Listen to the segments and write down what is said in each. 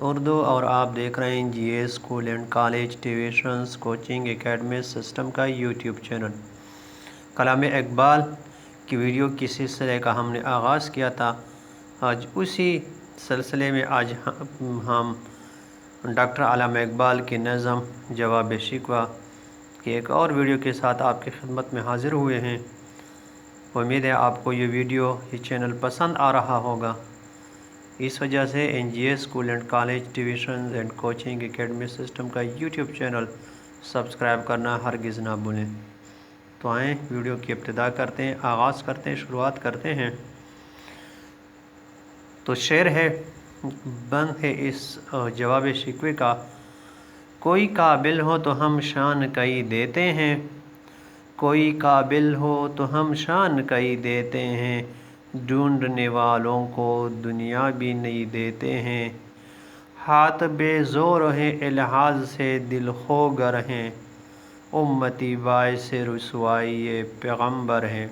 اردو، اور آپ دیکھ رہے ہیں G A school and college tuitions coaching academy system کا یوٹیوب چینل۔ کلام اقبال کی ویڈیو کی سلسلے کا ہم نے آغاز کیا تھا۔ آج اسی سلسلے میں ہم ڈاکٹر علامہ اقبال کی نظم جواب شکوہ کی ایک اور ویڈیو کے ساتھ آپ کی خدمت میں حاضر ہوئے ہیں۔ امید ہے آپ کو یہ ویڈیو، یہ چینل پسند آ رہا ہوگا۔ اس وجہ سے N G A school and college tuitions and coaching academy system کا یوٹیوب چینل سبسکرائب کرنا ہرگز نہ بھولیں۔ تو آئیں ویڈیو کی ابتدا کرتے ہیں، آغاز کرتے ہیں، شروعات کرتے ہیں۔ تو شعر ہے، بند ہے اس جواب شکوے کا: کوئی قابل ہو تو ہم شان کئی دیتے ہیں، کوئی قابل ہو تو ہم شان کئی دیتے ہیں، ڈھونڈنے والوں کو دنیا بھی نہیں دیتے ہیں، ہاتھ بے زور ہیں الحاظ سے دل خو گر ہیں، امتی باعث رسوائی پیغمبر ہیں۔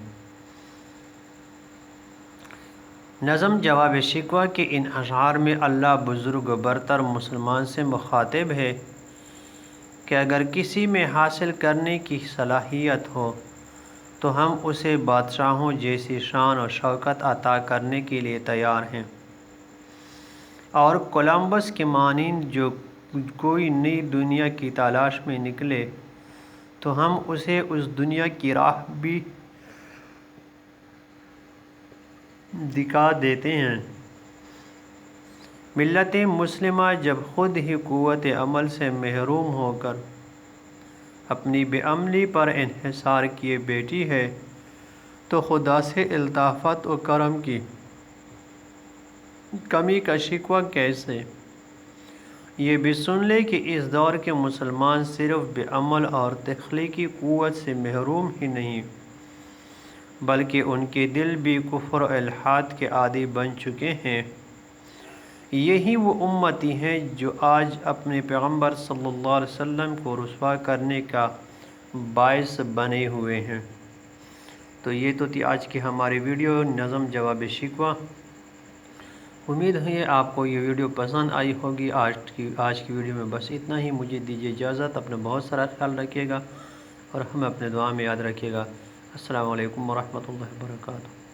نظم جواب شکوہ کے ان اشعار میں اللہ بزرگ برتر مسلمان سے مخاطب ہے کہ اگر کسی میں حاصل کرنے کی صلاحیت ہو تو ہم اسے بادشاہوں جیسی شان و شوکت عطا کرنے کے لیے تیار ہیں، اور کولمبس کے مانند جو کوئی نئی دنیا کی تلاش میں نکلے تو ہم اسے اس دنیا کی راہ بھی دکھا دیتے ہیں۔ ملت مسلمہ جب خود ہی قوت عمل سے محروم ہو کر اپنی بے عملی پر انحصار کیے بیٹھی ہے تو خدا سے الطافت و کرم کی کمی کا شکوہ کیسے؟ یہ بھی سن لے کہ اس دور کے مسلمان صرف بے عمل اور تخلیقی قوت سے محروم ہی نہیں، بلکہ ان کے دل بھی کفر و الحاد کے عادی بن چکے ہیں۔ یہی وہ امتی ہیں جو آج اپنے پیغمبر صلی اللہ علیہ وسلم کو رسوا کرنے کا باعث بنے ہوئے ہیں۔ تو یہ تو تھی آج کی ہماری ویڈیو نظم جواب شکوہ۔ امید ہے آپ کو یہ ویڈیو پسند آئی ہوگی۔ آج کی ویڈیو میں بس اتنا ہی۔ مجھے دیجیے اجازت، اپنا بہت سارا خیال رکھیے گا اور ہمیں اپنے دعا میں یاد رکھیے گا۔ السلام علیکم ورحمۃ اللہ وبرکاتہ۔